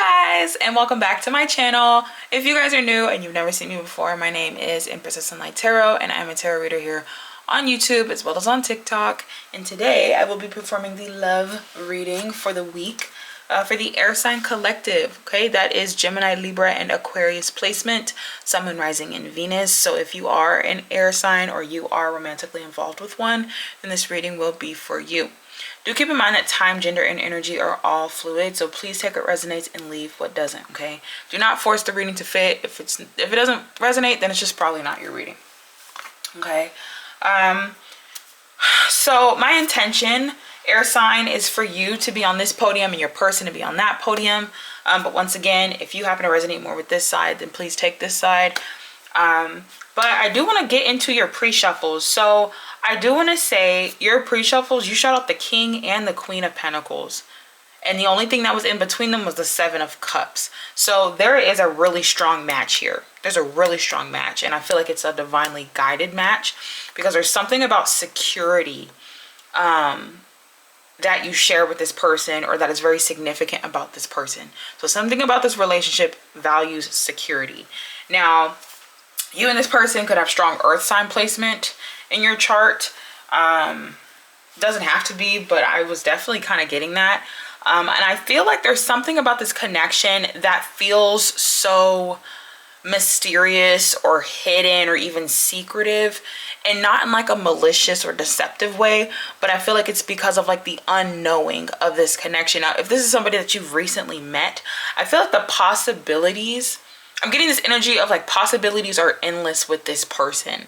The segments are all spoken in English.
Guys, and welcome back to my channel. If you guys are new and you've never seen me before, my name is Empress of Sunlight Tarot and I'm a tarot reader here on YouTube as well as on TikTok. And today I will be performing the love reading for the week for the air sign collective. Okay, that is Gemini, Libra, and Aquarius placement, Sun, Moon, Rising, and Venus. So if you are an air sign or you are romantically involved with one, then this reading will be for you. Do keep in mind that time, gender, and energy are all fluid, so please take what resonates and leave what doesn't, okay? Do not force the reading to fit. If it doesn't resonate, then it's just probably not your reading, okay? So my intention, air sign, is for you to be on this podium and your person to be on that podium. But once again, if you happen to resonate more with this side, then please take this side. But I do want to get into your pre-shuffles. So I do want to say your pre-shuffles, you shot out the King and the Queen of Pentacles. And the only thing that was in between them was the Seven of Cups. So there is a really strong match here. There's a really strong match. And I feel like it's a divinely guided match because there's something about security that you share with this person or that is very significant about this person. So something about this relationship values security. Now, you and this person could have strong earth sign placement in your chart. Doesn't have to be, but I was definitely kind of getting that. And I feel like there's something about this connection that feels so mysterious or hidden or even secretive, and not in like a malicious or deceptive way, but I feel like it's because of like the unknowing of this connection. Now, if this is somebody that you've recently met, I feel like the possibilities, I'm getting this energy of like possibilities are endless with this person.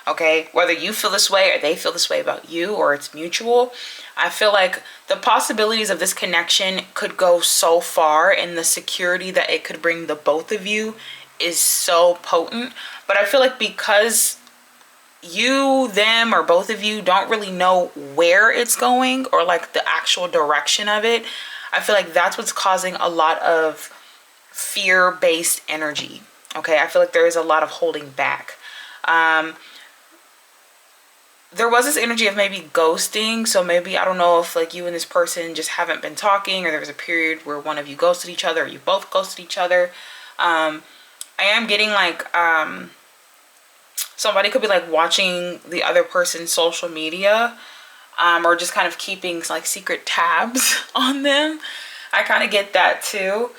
Okay, whether you feel this way or they feel this way about you or it's mutual, I feel like the possibilities of this connection could go so far, and the security that it could bring the both of you is so potent. But I feel like because you, them, or both of you don't really know where it's going or like the actual direction of it, I feel like that's what's causing a lot of fear-based energy. Okay, I feel like there is a lot of holding back. There was this energy of maybe ghosting. So maybe, I don't know if like you and this person just haven't been talking, or there was a period where one of you ghosted each other, or you both ghosted each other. I am getting like somebody could be like watching the other person's social media, or just kind of keeping like secret tabs on them. I kind of get that too.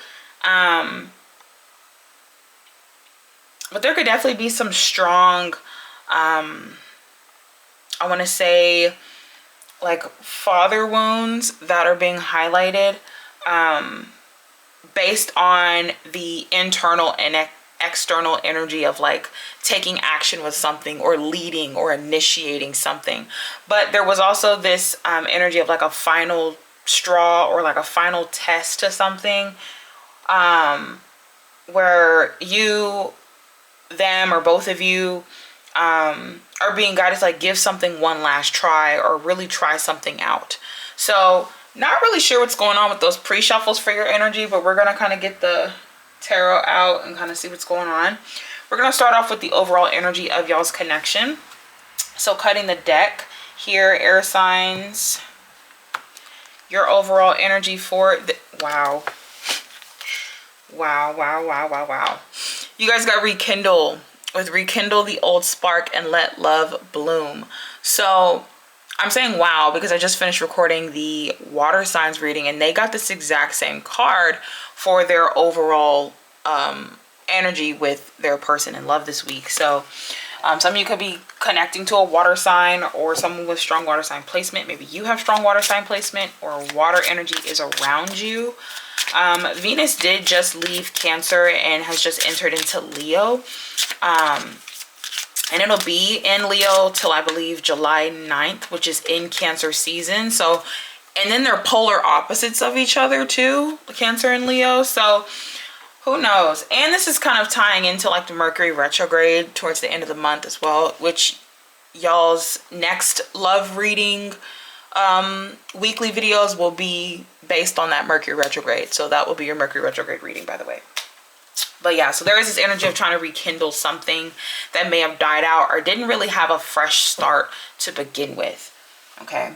But there could definitely be some strong, I want to say like father wounds that are being highlighted based on the internal and external energy of like taking action with something or leading or initiating something. But there was also this energy of like a final straw or like a final test to something, where you, them, or both of you are being guided to like give something one last try or really try something out. So not really sure what's going on with those pre-shuffles for your energy, but we're going to kind of get the tarot out and kind of see what's going on. We're going to start off with the overall energy of y'all's connection. So cutting the deck here, air signs, your overall energy for the, wow. You guys got rekindle. With rekindle the old spark and let love bloom. So I'm saying wow because I just finished recording the water signs reading, and they got this exact same card for their overall energy with their person in love this week. So some of you could be connecting to a water sign or someone with strong water sign placement. Maybe you have strong water sign placement or water energy is around you. Venus did just leave Cancer and has just entered into Leo. And it'll be in Leo till I believe July 9th, which is in Cancer season. So, and then they're polar opposites of each other too, Cancer and Leo. So who knows? And this is kind of tying into like the Mercury retrograde towards the end of the month as well, which y'all's next love reading weekly videos will be based on that Mercury retrograde. So that will be your Mercury retrograde reading, by the way. But yeah, so there is this energy of trying to rekindle something that may have died out or didn't really have a fresh start to begin with. Okay.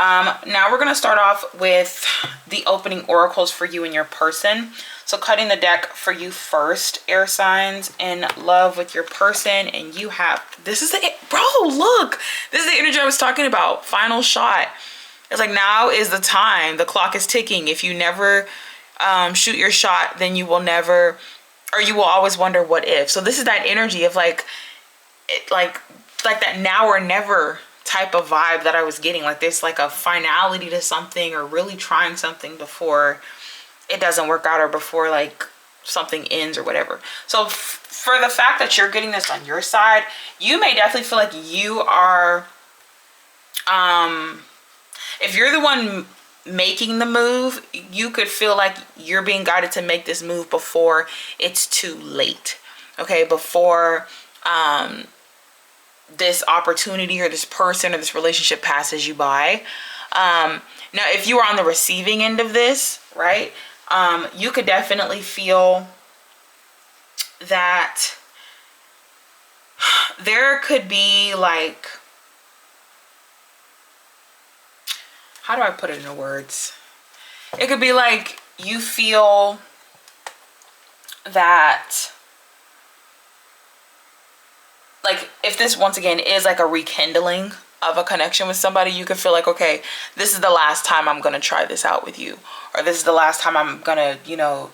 Now we're going to start off with the opening oracles for you and your person. So cutting the deck for you first, air signs in love with your person. And you have, this is the, bro, look, this is the energy I was talking about. Final shot. It's like, now is the time. The clock is ticking. If you never shoot your shot, then you will never, or you will always wonder what if. So this is that energy of like, like that now or never type of vibe that I was getting. Like there's like a finality to something, or really trying something before it doesn't work out, or before like something ends or whatever. So for the fact that you're getting this on your side, you may definitely feel like you are, if you're the one making the move, you could feel like you're being guided to make this move before it's too late. Okay, before this opportunity or this person or this relationship passes you by. Now, if you are on the receiving end of this, right, you could definitely feel that there could be like, how do I put it into words? It could be like you feel that, like if this once again is like a rekindling of a connection with somebody, you could feel like, okay, this is the last time I'm going to try this out with you. Or this is the last time I'm going to, you know,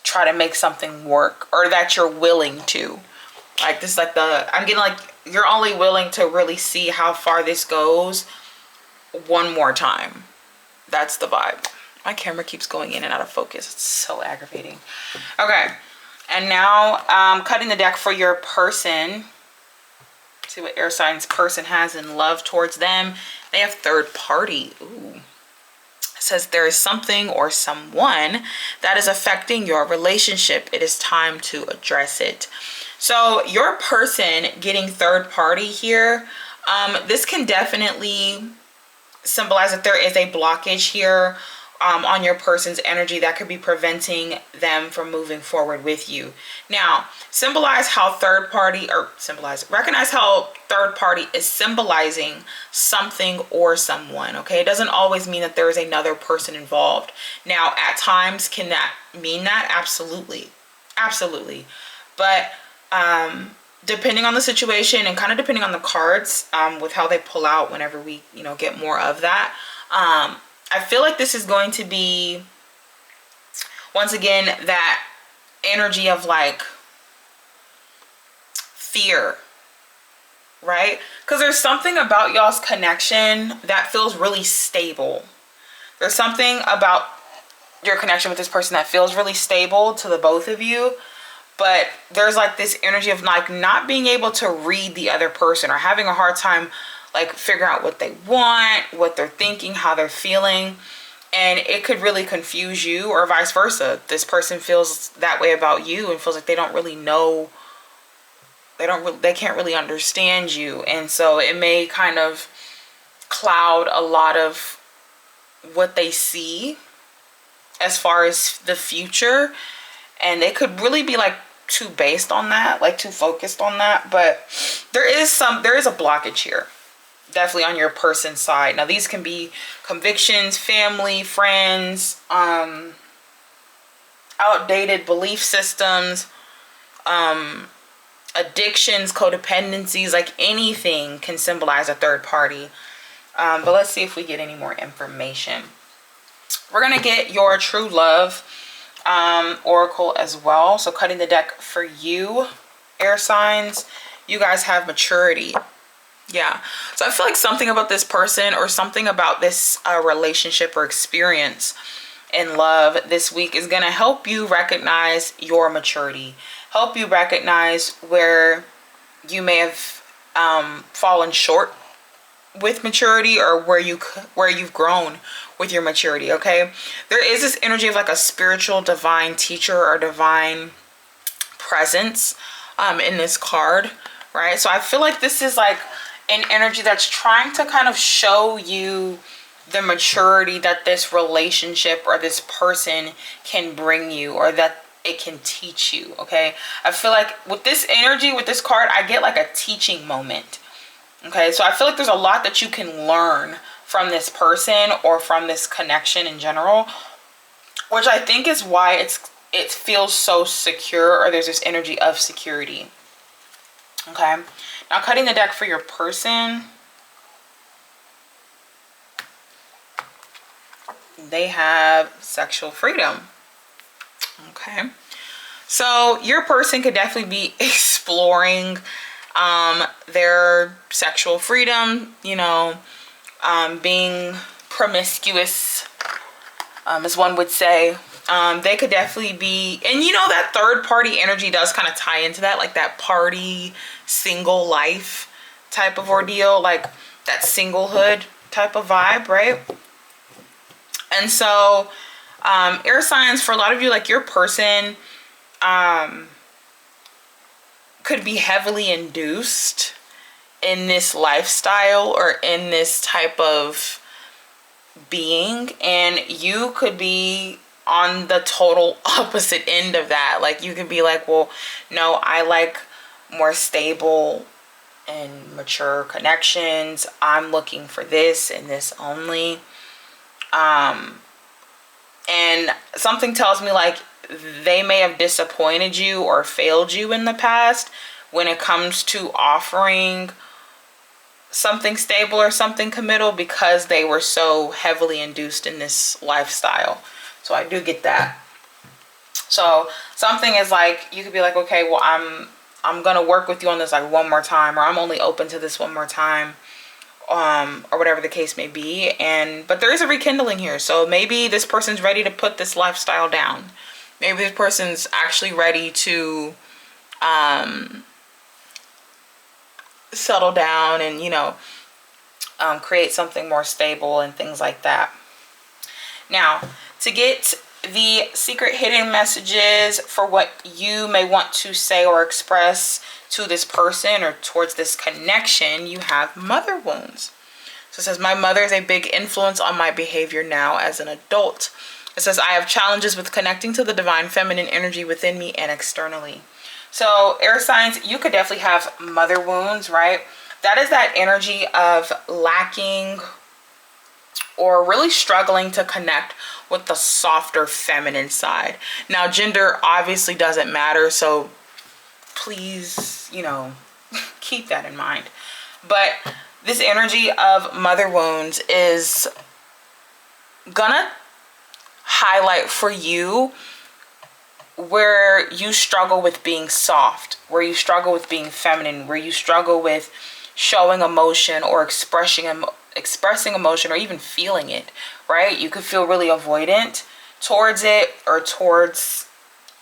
try to make something work. Or that you're willing to. Like this is like the, I'm getting like, you're only willing to really see how far this goes one more time. That's the vibe. My camera keeps going in and out of focus. It's so aggravating. Okay. And now cutting the deck for your person. See what air signs person has in love towards them. They have third party. Ooh. It says there is something or someone that is affecting your relationship. It is time to address it. So your person getting third party here, this can definitely symbolize that there is a blockage here on your person's energy that could be preventing them from moving forward with you. Now, recognize how third party is symbolizing something or someone, okay? It doesn't always mean that there is another person involved. Now, at times, can that mean that? Absolutely. Absolutely. But depending on the situation and kind of depending on the cards, with how they pull out whenever we, you know, get more of that, I feel like this is going to be, once again, that energy of like fear, right? Because there's something about y'all's connection that feels really stable. There's something about your connection with this person that feels really stable to the both of you. But there's like this energy of like not being able to read the other person, or having a hard time like figuring out what they want, what they're thinking, how they're feeling. And it could really confuse you, or vice versa. This person feels that way about you and feels like they don't really know, they can't really understand you. And so it may kind of cloud a lot of what they see as far as the future. And they could really be like too based on that, like too focused on that. But there is a blockage here, definitely on your person's side. Now these can be convictions, family, friends, outdated belief systems, addictions, codependencies, like anything can symbolize a third party. But let's see if we get any more information. We're gonna get your true love oracle as well. So cutting the deck for you, air signs, you guys have maturity. Yeah, so I feel like something about this person or something about this relationship or experience in love this week is going to help you recognize your maturity, help you recognize where you may have fallen short with maturity, or where you've grown with your maturity. Okay, there is this energy of like a spiritual divine teacher or divine presence in this card, right? So I feel like this is like an energy that's trying to kind of show you the maturity that this relationship or this person can bring you, or that it can teach you. Okay, I feel like with this energy, with this card, I get like a teaching moment. Okay, so I feel like there's a lot that you can learn from this person or from this connection in general, which I think is why it feels so secure, or there's this energy of security. Okay, now cutting the deck for your person, they have sexual freedom. Okay, so your person could definitely be exploring their sexual freedom, you know, being promiscuous, as one would say. They could definitely be, and you know, that third party energy does kind of tie into that, like that party single life type of ordeal, like that singlehood type of vibe, right? And so air signs, for a lot of you, like your person could be heavily induced in this lifestyle or in this type of being, and you could be on the total opposite end of that. Like you could be like, well, no, I like more stable and mature connections. I'm looking for this and this only. And something tells me like they may have disappointed you or failed you in the past when it comes to offering something stable or something committal, because they were so heavily induced in this lifestyle. So I do get that. So something is like, you could be like, okay, well, I'm gonna work with you on this like one more time, or I'm only open to this one more time, or whatever the case may be. But there is a rekindling here. So maybe this person's ready to put this lifestyle down. Maybe this person's actually ready to settle down and, you know, create something more stable and things like that. Now, to get the secret hidden messages for what you may want to say or express to this person or towards this connection, you have mother wounds. So it says, my mother is a big influence on my behavior now as an adult. It says, I have challenges with connecting to the divine feminine energy within me and externally. So air signs, you could definitely have mother wounds, right? That is that energy of lacking or really struggling to connect with the softer feminine side. Now, gender obviously doesn't matter, so please, you know, keep that in mind. But this energy of mother wounds is gonna highlight for you where you struggle with being soft, where you struggle with being feminine, where you struggle with showing emotion or expressing emotion or even feeling it, right? You could feel really avoidant towards it, or towards,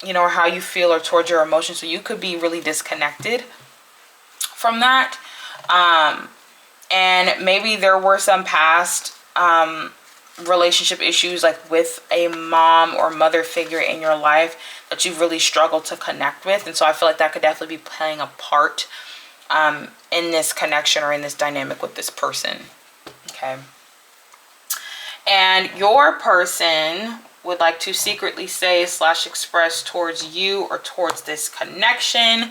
you know, how you feel or towards your emotions. So you could be really disconnected from that. And maybe there were some past relationship issues, like with a mom or mother figure in your life that you've really struggled to connect with. And so I feel like that could definitely be playing a part in this connection or in this dynamic with this person. Okay. And your person would like to secretly say / express towards you or towards this connection,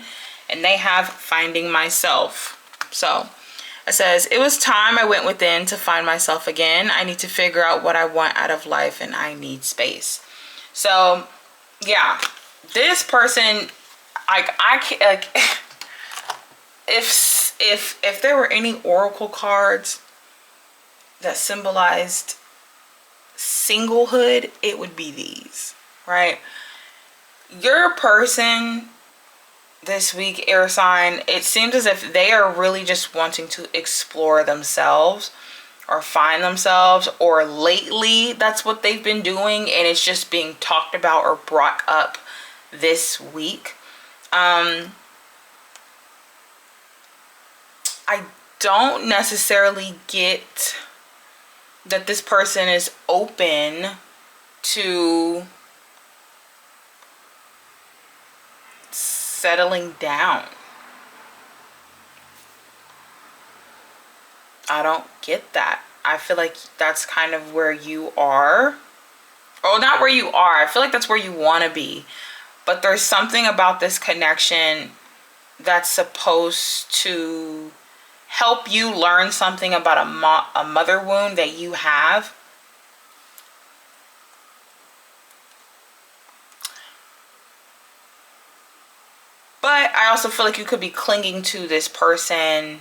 and they have finding myself. So it says, it was time I went within to find myself again. I need to figure out what I want out of life, and I need space. So yeah, this person, I can't, like, if there were any oracle cards that symbolized singlehood, it would be these, right? Your person this week, air sign, it seems as if they are really just wanting to explore themselves or find themselves, or lately that's what they've been doing, and it's just being talked about or brought up this week. I don't necessarily get that this person is open to settling down. I don't get that. I feel like that's kind of where you are. Or not where you are. I feel like that's where you want to be. But there's something about this connection that's supposed to help you learn something about a mother wound that you have. But I also feel like you could be clinging to this person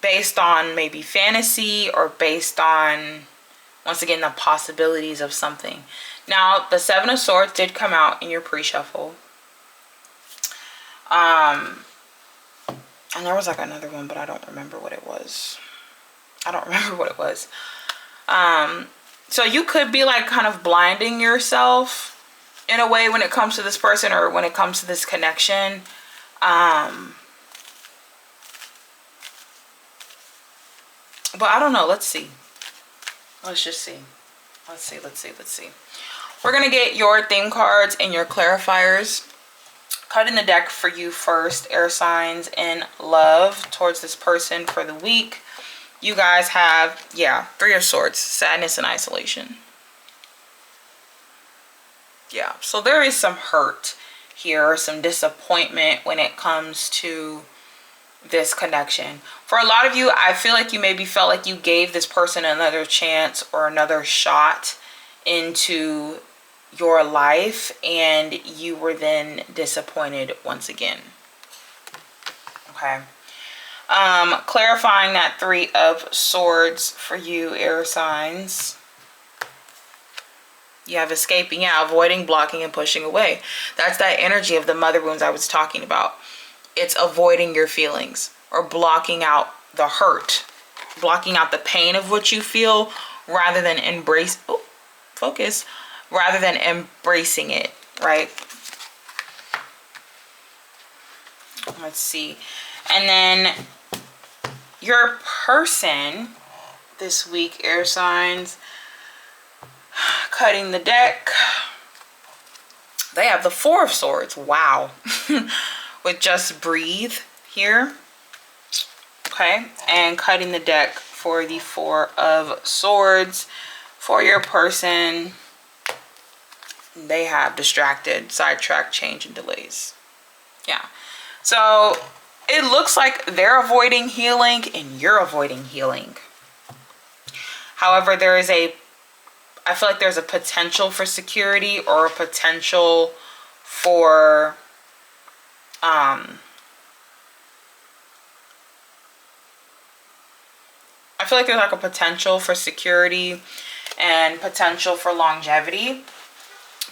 based on maybe fantasy, or based on, once again, the possibilities of something. Now, the Seven of Swords did come out in your pre-shuffle. And there was like another one, but I don't remember what it was. So you could be like kind of blinding yourself in a way when it comes to this person, or when it comes to this connection. But I don't know. Let's see. Let's just see. Let's see. We're going to get your theme cards and your clarifiers. Cutting the deck for you first, air signs in love towards this person for the week. You guys have, yeah, Three of Swords, sadness and isolation. Yeah, so there is some hurt here, some disappointment when it comes to this connection. For a lot of you, I feel like you maybe felt like you gave this person another chance or another shot into your life, and you were then disappointed once again. Okay. Clarifying that Three of Swords for you, air signs. You have escaping, yeah, avoiding, blocking, and pushing away. That's that energy of the mother wounds I was talking about. It's avoiding your feelings, or blocking out the hurt, blocking out the pain of what you feel, rather than rather than embracing it, right? Let's see. And then your person this week, air signs, cutting the deck, they have the Four of Swords. Wow. With just breathe here. Okay, and cutting the deck for the Four of Swords for your person, they have distracted, sidetrack, change, and delays. Yeah, so it looks like they're avoiding healing and you're avoiding healing. However, I feel like there's a potential for security, or a potential for I feel like there's like a potential for security and potential for longevity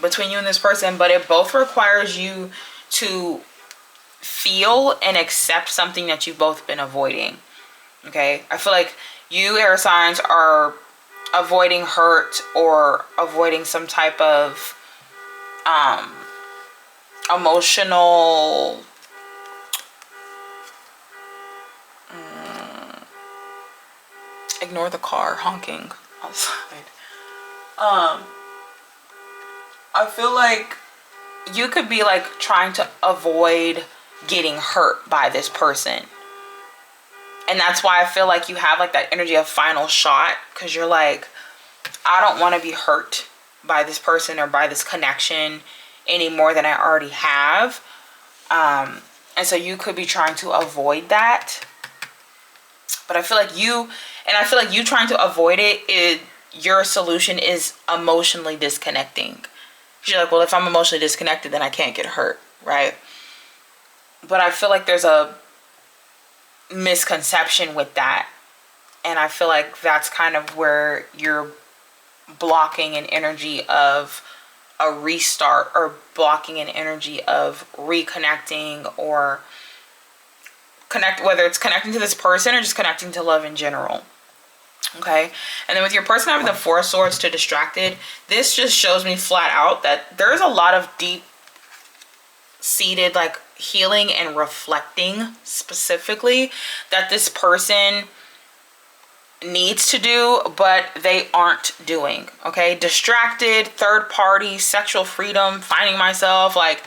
between you and this person, but it both requires you to feel and accept something that you've both been avoiding. Okay, I feel like you, air signs, are avoiding hurt, or avoiding some type of emotional ignore the car honking outside. I feel like you could be like trying to avoid getting hurt by this person. And that's why I feel like you have like that energy of final shot, because you're like, I don't want to be hurt by this person or by this connection any more than I already have. And so you could be trying to avoid that. But I feel like you trying to avoid it, your solution is emotionally disconnecting. You're like, well, if I'm emotionally disconnected, then I can't get hurt, right? But I feel like there's a misconception with that. And I feel like that's kind of where you're blocking an energy of a restart, or blocking an energy of reconnecting, or whether it's connecting to this person or just connecting to love in general. Okay, and then with your person having the Four of Swords to distracted, this just shows me flat out that there's a lot of deep seated like healing and reflecting specifically that this person needs to do, but they aren't doing. Okay, distracted, third party, sexual freedom, finding myself. Like,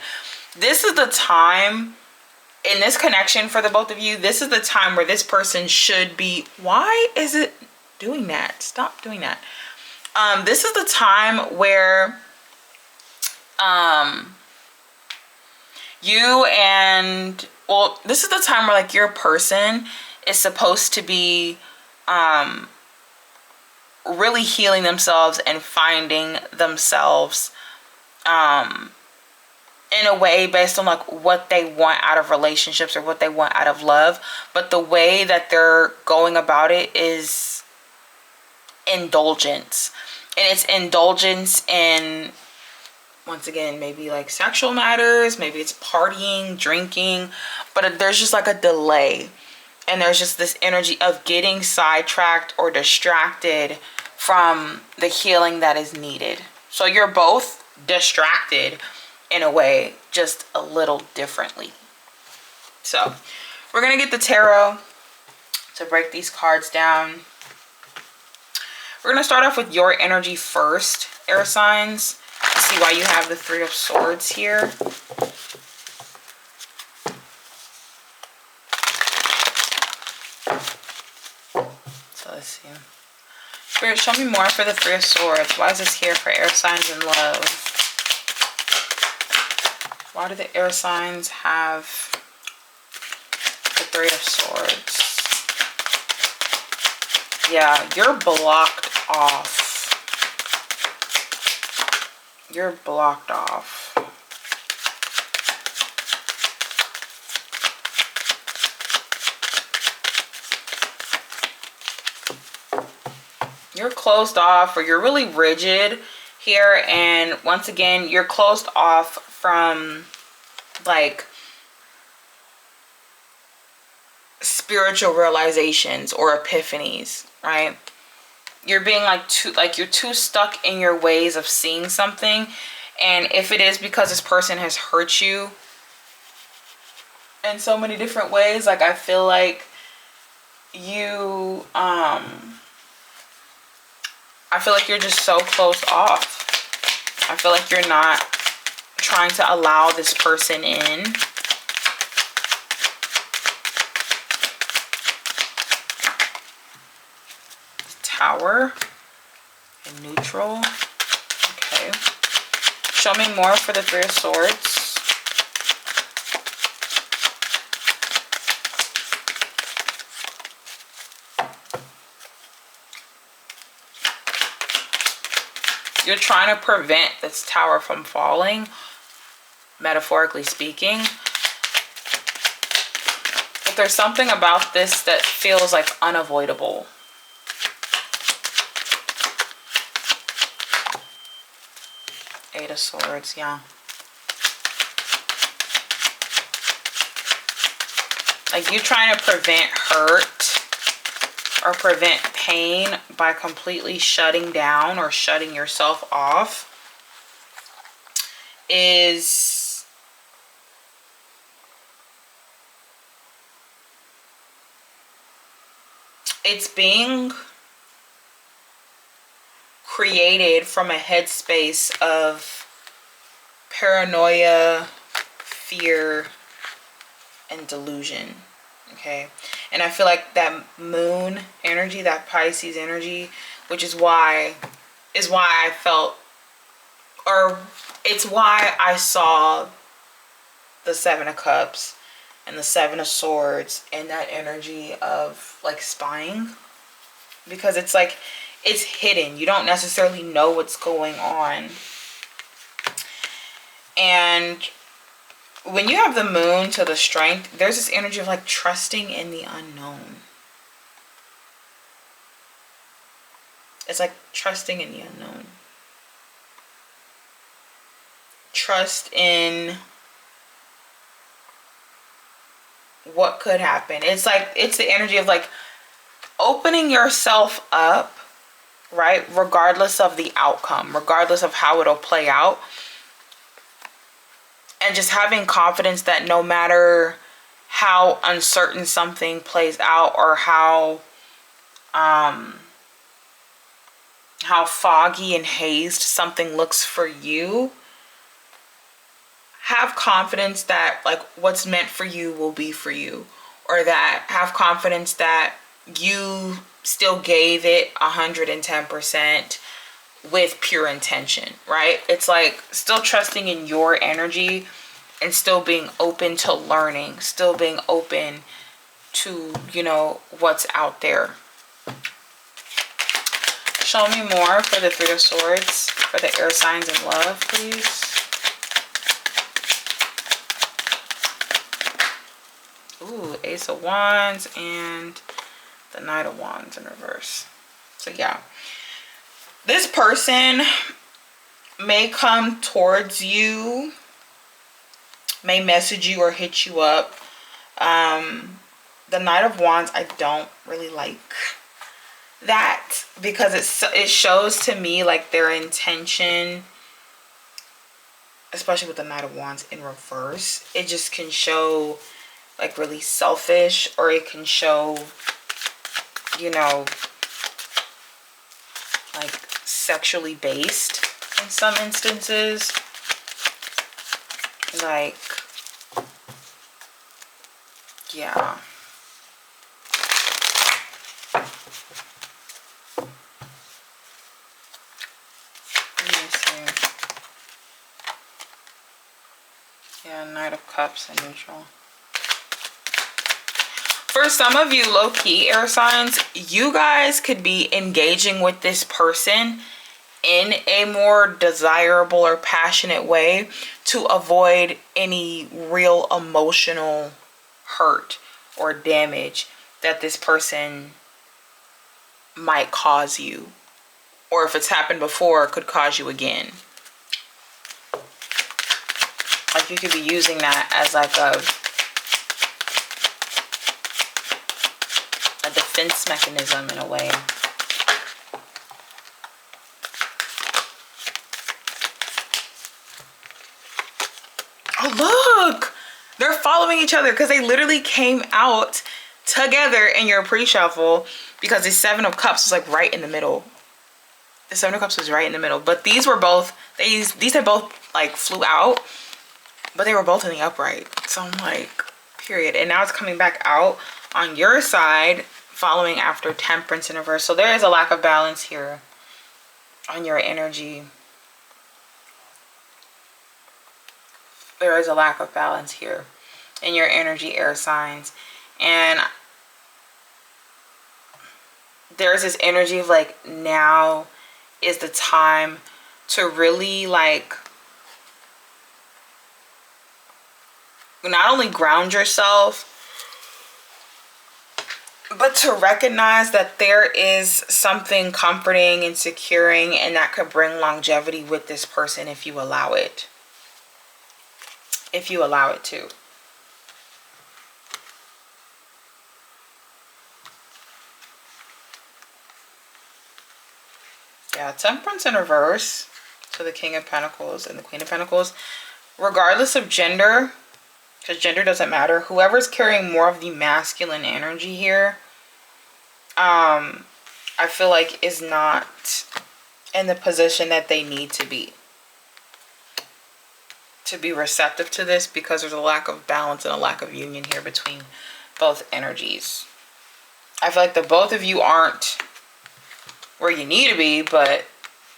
this is the time in this connection for the both of you. This is the time where this person should be. Why is it doing that? Stop doing that. This is the time where You and, well, this is the time where like your person is supposed to be really healing themselves and finding themselves in a way based on like what they want out of relationships or what they want out of love. But the way that they're going about it is indulgence. And it's indulgence in, once again, maybe like sexual matters, maybe it's partying, drinking, but there's just like a delay. And there's just this energy of getting sidetracked or distracted from the healing that is needed. So you're both distracted in a way, just a little differently. So we're going to get the tarot to break these cards down. We're going to start off with your energy first, air signs. See why you have the Three of Swords here. So let's see. Spirit, show me more for the Three of Swords. Why is this here for air signs and love? Why do the air signs have the Three of Swords? Yeah, you're blocked off. You're blocked off. You're closed off, or you're really rigid here. And once again, you're closed off from like spiritual realizations or epiphanies, right? You're being you're too stuck in your ways of seeing something. And if it is because this person has hurt you in so many different ways, like I feel like you I feel like you're just so closed off. I feel like you're not trying to allow this person in. Tower and neutral. Okay. Show me more for the Three of Swords. You're trying to prevent this tower from falling, metaphorically speaking. But there's something about this that feels like unavoidable. Eight of Swords, yeah. Like you trying to prevent hurt or prevent pain by completely shutting down or shutting yourself off is it's being created from a headspace of paranoia, fear, and delusion. Okay, and I feel like that moon energy, that Pisces energy, which is why I felt, or it's why I saw the Seven of Cups and the Seven of Swords and that energy of like spying, because it's like it's hidden. You don't necessarily know what's going on. And when you have the moon to the strength, there's this energy of like trusting in the unknown. It's like trusting in the unknown. Trust in what could happen. It's like, it's the energy of like opening yourself up, right? Regardless of the outcome, regardless of how it'll play out. And just having confidence that no matter how uncertain something plays out or how foggy and hazed something looks for you, have confidence that like what's meant for you will be for you, or that have confidence that you still gave it 110% with pure intention, right? It's like still trusting in your energy and still being open to learning, still being open to, you know, what's out there. Show me more for the Three of Swords for the air signs in love, please. Ooh, Ace of Wands and the Knight of Wands in reverse. So yeah, this person may come towards you, may message you or hit you up. The Knight of Wands, I don't really like that, because it shows to me like their intention, especially with the Knight of Wands in reverse. It just can show like really selfish, or it can show, you know, like sexually based in some instances. Like, yeah. Let me see. Yeah, Knight of Cups in neutral. For some of you low-key air signs, you guys could be engaging with this person in a more desirable or passionate way to avoid any real emotional hurt or damage that this person might cause you, or if it's happened before, could cause you again. Like you could be using that as like a defense mechanism in a way. Oh, look! They're following each other because they literally came out together in your pre-shuffle, because the Seven of Cups was like right in the middle. The Seven of Cups was right in the middle. But these were both, these had both like flew out, but they were both in the upright. So I'm like, period. And now it's coming back out on your side, following after Temperance in reverse. So there is a lack of balance here on your energy. There is a lack of balance here in your energy, air signs. And there's this energy of like, now is the time to really like not only ground yourself, but to recognize that there is something comforting and securing, and that could bring longevity with this person if you allow it. If you allow it to. Yeah, Temperance in reverse to the King of Pentacles and the Queen of Pentacles. Regardless of gender, because gender doesn't matter, whoever's carrying more of the masculine energy here, I feel like is not in the position that they need to be receptive to this, because there's a lack of balance and a lack of union here between both energies. I feel like the both of you aren't where you need to be, but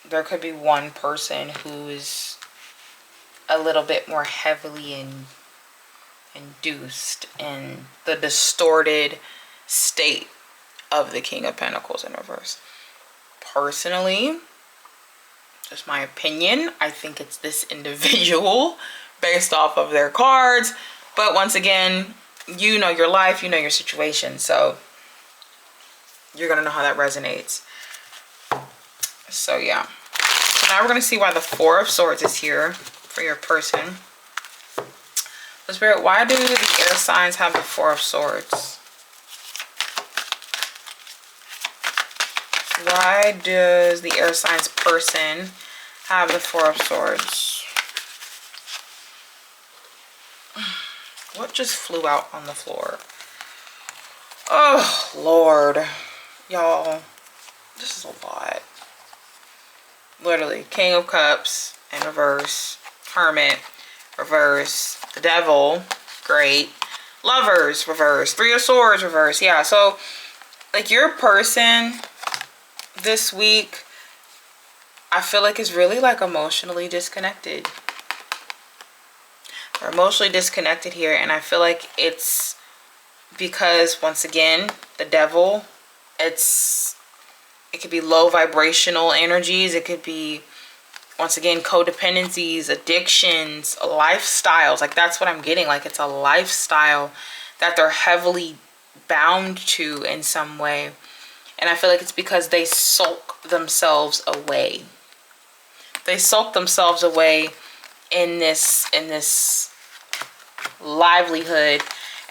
there could be one person who is a little bit more heavily induced in the distorted state of the King of Pentacles in reverse. Personally, just my opinion, I think it's this individual based off of their cards. But once again, you know your life, you know your situation, so you're gonna know how that resonates. So yeah. So now we're gonna see why the Four of Swords is here for your person. So Spirit, why do the air signs have the Four of Swords? Why does the air signs person have the Four of Swords? What just flew out on the floor? Oh, Lord. Y'all, this is a lot. Literally, King of Cups in reverse, Hermit, reverse, the Devil, great, Lovers, reverse, Three of Swords, reverse. Yeah, so, like, your person this week, I feel like is really, like, emotionally disconnected. They're emotionally disconnected here, and I feel like it's because, once again, the devil, it could be low vibrational energies. It could be, once again, codependencies, addictions, lifestyles. Like, that's what I'm getting. Like, it's a lifestyle that they're heavily bound to in some way. And I feel like it's because they sulk themselves away. They sulk themselves away in this livelihood.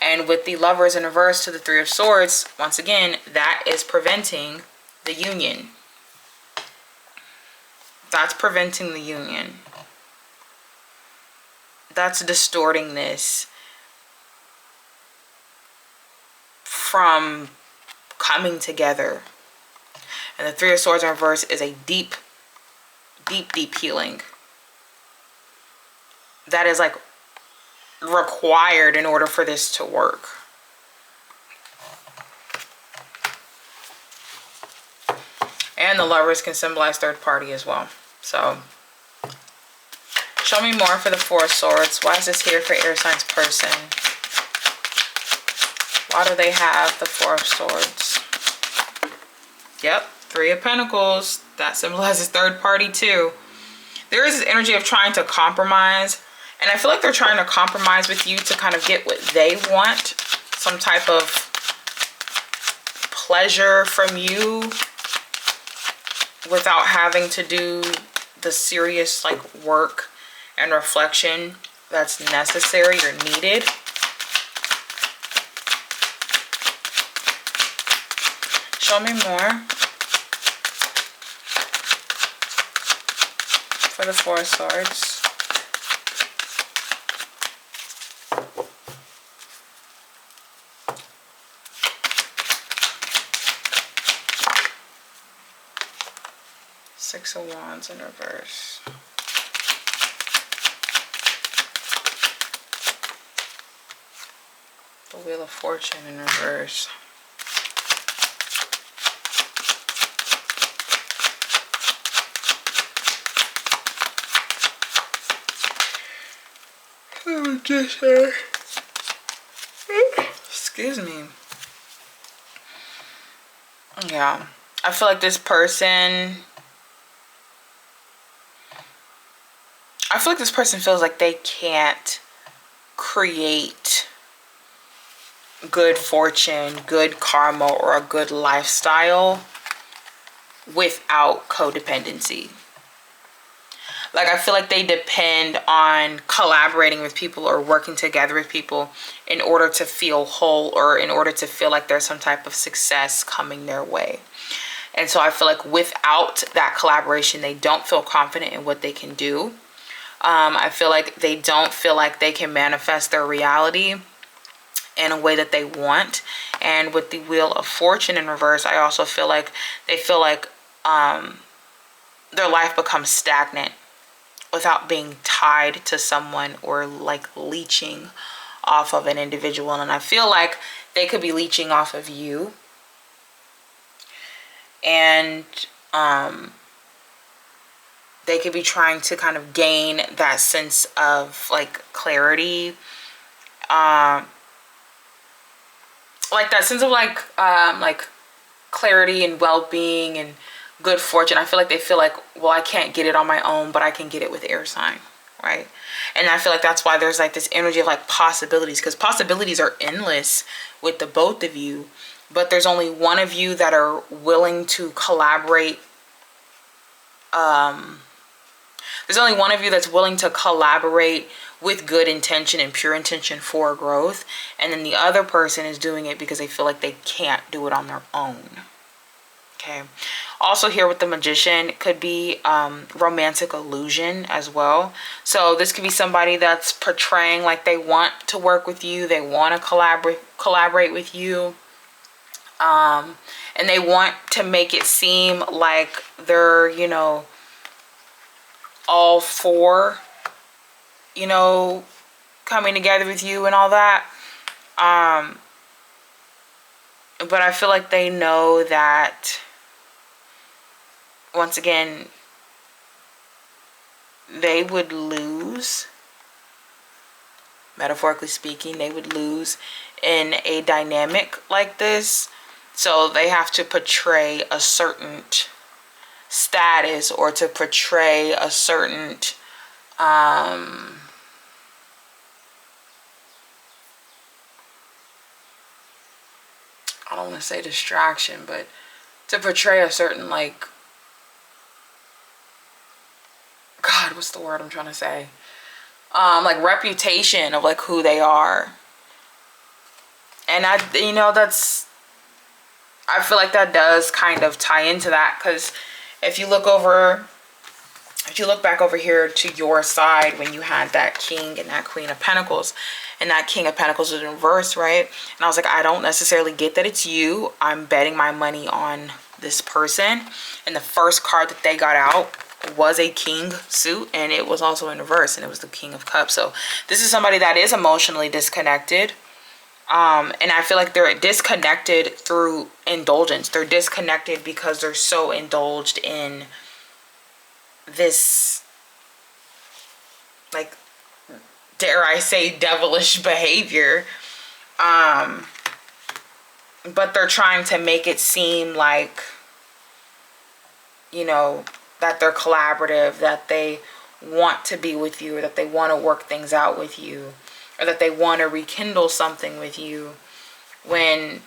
And with the Lovers in reverse to the Three of Swords, once again, that is preventing the union. That's preventing the union. That's distorting this from coming together. And the Three of Swords in reverse is a deep, deep, deep healing that is like required in order for this to work. And the Lovers can symbolize third party as well. So show me more for the Four of Swords. Why is this here for air signs person? Why do they have the Four of Swords? Yep, Three of Pentacles. That symbolizes third party too. There is this energy of trying to compromise. And I feel like they're trying to compromise with you to kind of get what they want. Some type of pleasure from you without having to do the serious like work and reflection that's necessary or needed. Show me more for the Four of Swords. Six of Wands in reverse. The Wheel of Fortune in reverse. Excuse me. Yeah. I feel like this person... I feel like this person feels like they can't create good fortune, good karma, or a good lifestyle without codependency. Like, I feel like they depend on collaborating with people or working together with people in order to feel whole or in order to feel like there's some type of success coming their way. And so I feel like without that collaboration, they don't feel confident in what they can do. I feel like they don't feel like they can manifest their reality in a way that they want. And with the Wheel of Fortune in reverse, I also feel like they feel like their life becomes stagnant without being tied to someone or like leeching off of an individual. And I feel like they could be leeching off of you. And they could be trying to kind of gain that sense of like clarity, like that sense of like clarity and well-being and good fortune. I feel like they feel like, well, I can't get it on my own, but I can get it with air sign, right? And I feel like that's why there's like this energy of like possibilities, because possibilities are endless with the both of you, but there's only one of you that are willing to collaborate. There's only one of you that's willing to collaborate with good intention and pure intention for growth. And then the other person is doing it because they feel like they can't do it on their own. Okay. Also here with the Magician, it could be romantic illusion as well. So this could be somebody that's portraying like they want to work with you. They want to collaborate with you. And they want to make it seem like they're, you know, all for, you know, coming together with you and all that. But I feel like they know that, once again, they would lose Metaphorically speaking, they would lose in a dynamic like this. So they have to portray a certain status, or to portray a certain I don't want to say distraction, but to portray a certain, like, God, what's the word I'm trying to say? Like reputation of like who they are. And I feel like that does kind of tie into that, because if you look back over here to your side, when you had that King and that Queen of Pentacles, and that King of Pentacles was in reverse, right? And I was like, I don't necessarily get that it's you. I'm betting my money on this person. And the first card that they got out was a King suit, and it was also in reverse, and it was the King of Cups. So this is somebody that is emotionally disconnected. And I feel like they're disconnected through indulgence. They're disconnected because they're so indulged in this, like, dare I say, devilish behavior. But they're trying to make it seem like, that they're collaborative, that they want to be with you, or that they want to work things out with you, or that they want to rekindle something with you, when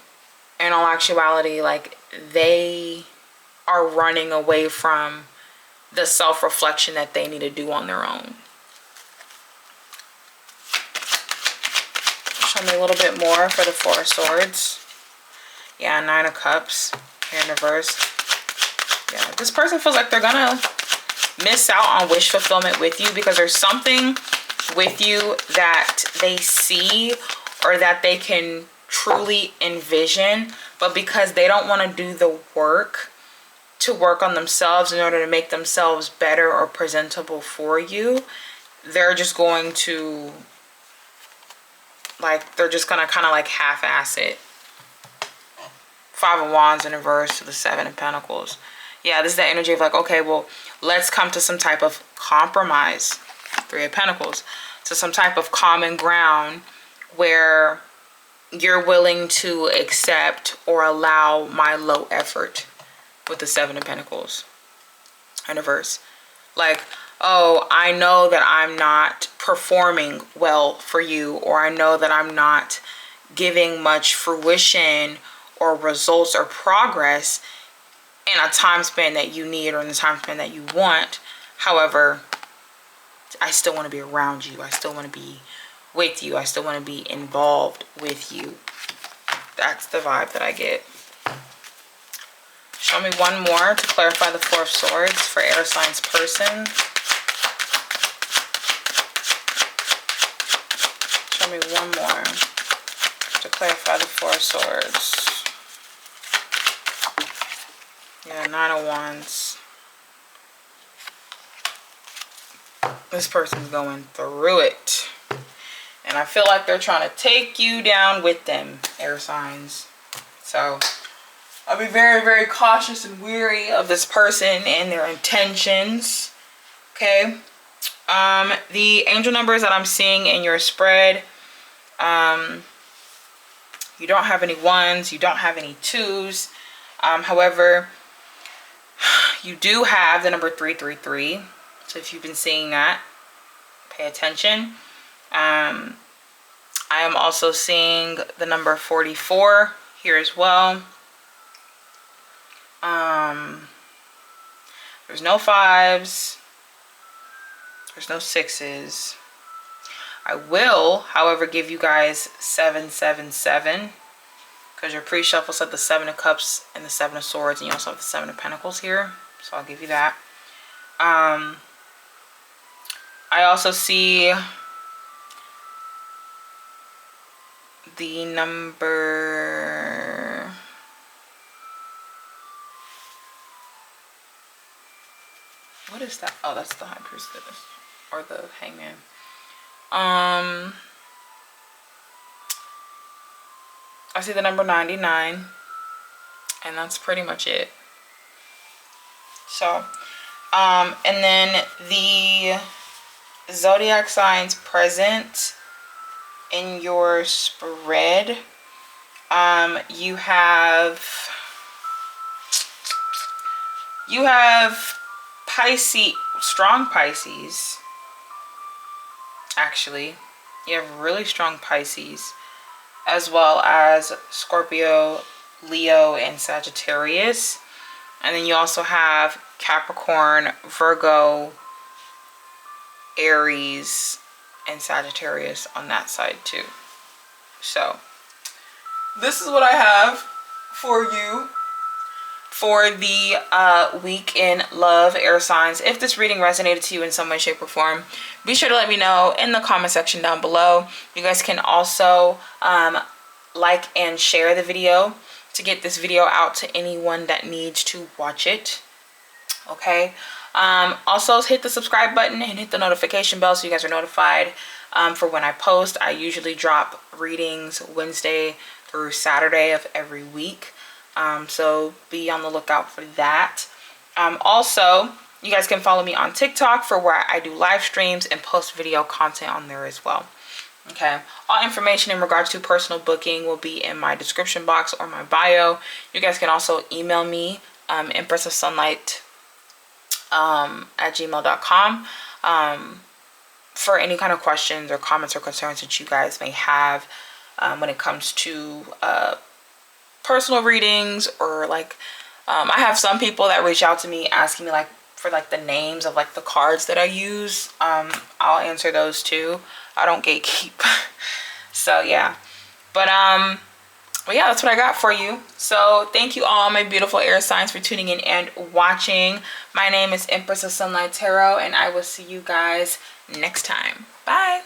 in all actuality, like, they are running away from the self-reflection that they need to do on their own. Show me a little bit more for the Four of Swords. Yeah, Nine of Cups here in reverse. Yeah, this person feels like they're gonna miss out on wish fulfillment with you, because there's something with you that they see, or that they can truly envision, but because they don't want to do the work to work on themselves in order to make themselves better or presentable for you, they're just going to, like, they're just gonna kind of like half-ass it. Five of Wands in reverse to the Seven of Pentacles. Yeah, this is the energy of like, okay, well, let's come to some type of compromise. Three of Pentacles. To some type of common ground where you're willing to accept or allow my low effort, with the Seven of Pentacles in reverse. Like, oh, I know that I'm not performing well for you, or I know that I'm not giving much fruition or results or progress in a time span that you need, or in the time span that you want. However, I still want to be around you. I still want to be with you. I still want to be involved with you. That's the vibe that I get. Show me one more to clarify the Four of Swords for air signs person. Show me one more to clarify the Four of Swords. Yeah, Nine of Wands. This person's going through it. And I feel like they're trying to take you down with them, air signs. So I'll be very, very cautious and weary of this person and their intentions. Okay. The angel numbers that I'm seeing in your spread, you don't have any ones, you don't have any twos. However, you do have the number 333. So if you've been seeing that, pay attention. I am also seeing the number 44 here as well. There's no fives. There's no sixes. I will, however, give you guys 777, because your pre-shuffle said the Seven of Cups and the Seven of Swords, and you also have the Seven of Pentacles here. So I'll give you that. I also see the number, what is that? Oh, that's the High Priestess, or the Hangman. I see the number 99, and that's pretty much it. So, and then the zodiac signs present in your spread, you have Pisces, strong Pisces. Actually, you have really strong Pisces, as well as Scorpio, Leo, and Sagittarius. And then you also have Capricorn, Virgo, Aries, and Sagittarius on that side too. So this is what I have for you for the week in love, air signs. If this reading resonated to you in some way, shape, or form, be sure to let me know in the comment section down below. You guys can also like and share the video to get this video out to anyone that needs to watch it. Okay. Also hit the subscribe button and hit the notification bell so you guys are notified for when I post. I usually drop readings Wednesday through Saturday of every week. So be on the lookout for that. Also, you guys can follow me on TikTok for where I do live streams and post video content on there as well. Okay, all information in regards to personal booking will be in my description box or my bio. You guys can also email me, empressofsunlight at gmail.com, for any kind of questions or comments or concerns that you guys may have when it comes to personal readings, or like I have some people that reach out to me asking me like for like the names of like the cards that I use. I'll answer those too. I don't gatekeep. So yeah, but yeah, that's what I got for you. So thank you all my beautiful air signs for tuning in and watching. My name is Empress of Sunlight Tarot, and I will see you guys next time. Bye.